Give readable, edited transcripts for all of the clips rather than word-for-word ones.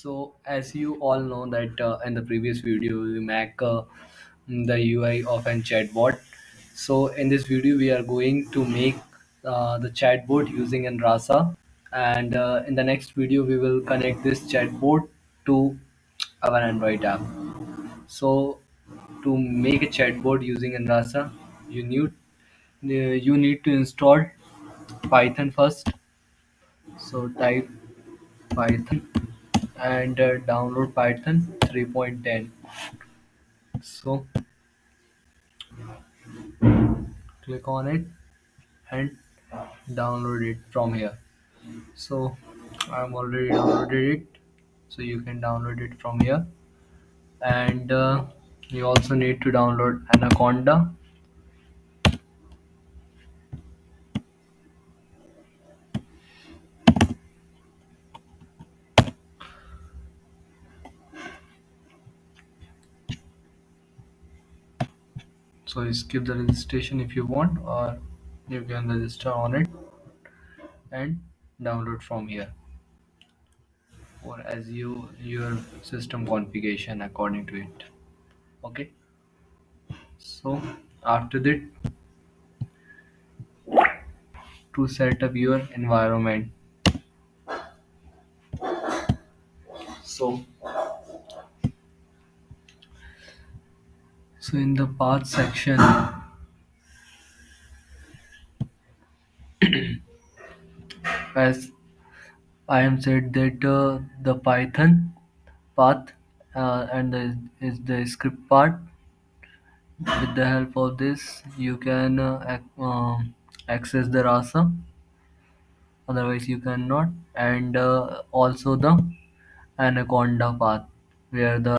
So as you all know that in the previous video we make the UI of a chatbot. So in this video we are going to make the chatbot using an Rasa, and in the next video we will connect this chatbot to our Android app. So to make a chatbot using an Rasa, you need to install Python first. So type Python and download Python 3.10. So click on it and download it from here. So I'm already downloaded it, so you can download it from here. And you also need to download Anaconda. So you skip the registration if you want, or you can register on it and download from here, or as your system configuration according to it. Okay. So after that, to set up your environment, so in the path section, as I am said that the Python path and is the script part. With the help of this, you can access the Rasa. Otherwise, you cannot. And also the Anaconda path, where the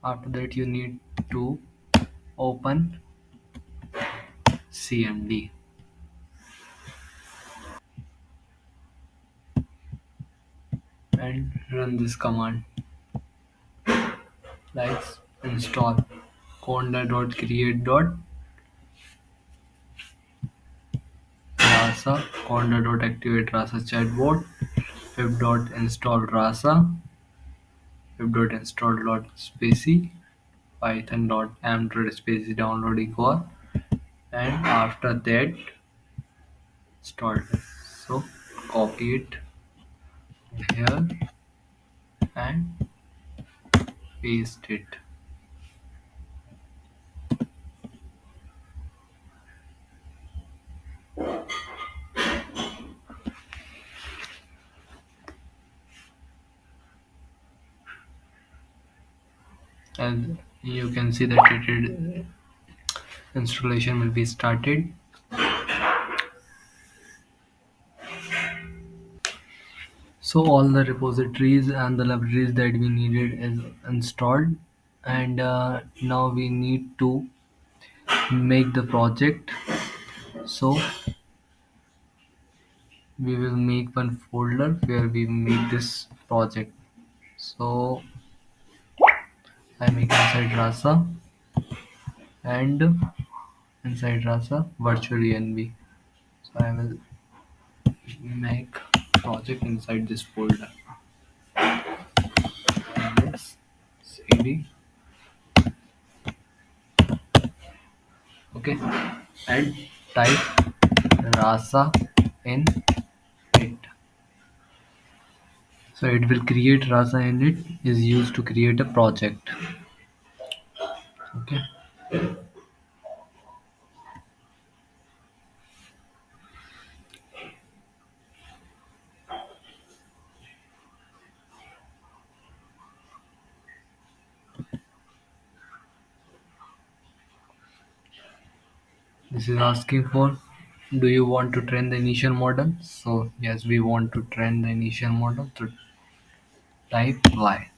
after that you need to open CMD and run this command like install conda.create.rasa conda.activate Rasa Chatbot pip.install Rasa pip.install.spacey python.m.spacey downloading for, and after that install it. So copy it here and paste it. And you can see that installation will be started. So all the repositories and the libraries that we needed is installed, and now we need to make the project. So we will make one folder where we make this project. So I make inside Rasa, and inside Rasa virtually NB. So I will make project inside this folder. This CD. Okay, and type Rasa in it. So it will create Rasa init is used to create a project. Okay. This is asking for, do you want to train the initial model? So yes, we want to train the initial model. So type Y.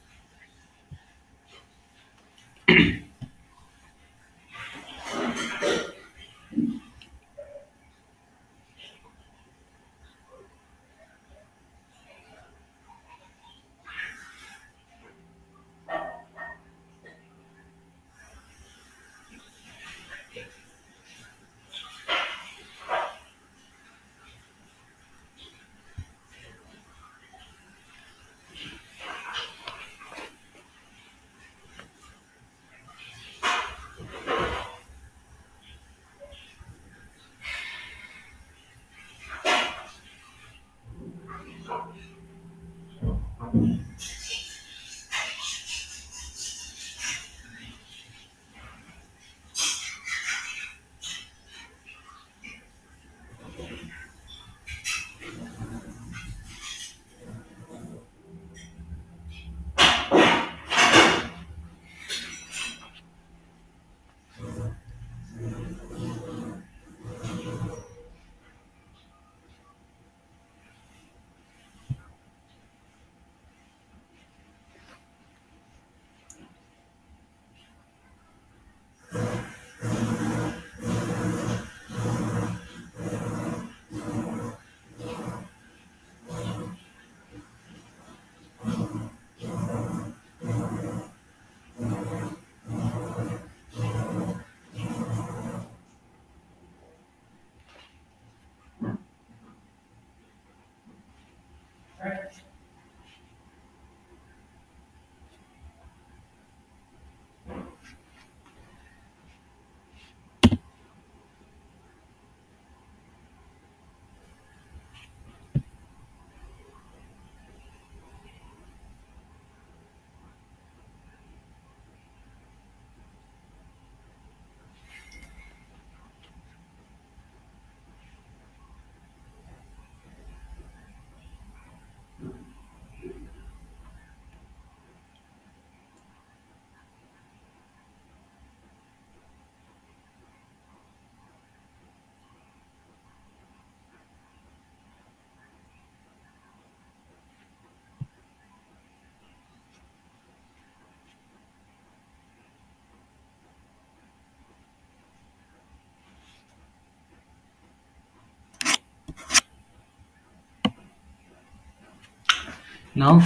Now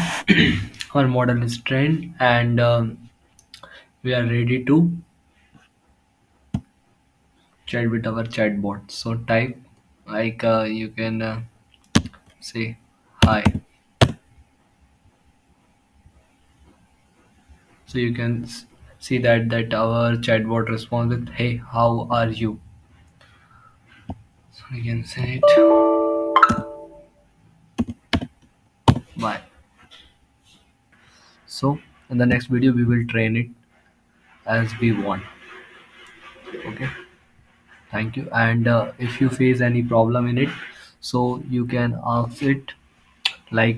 our model is trained, and we are ready to chat with our chatbot. So type like you can say hi. So you can see that our chatbot responds with, "Hey, how are you?" So we can say it. Bye. So in the next video we will train it as we want. Okay. Thank you. And if you face any problem in it, so you can ask it like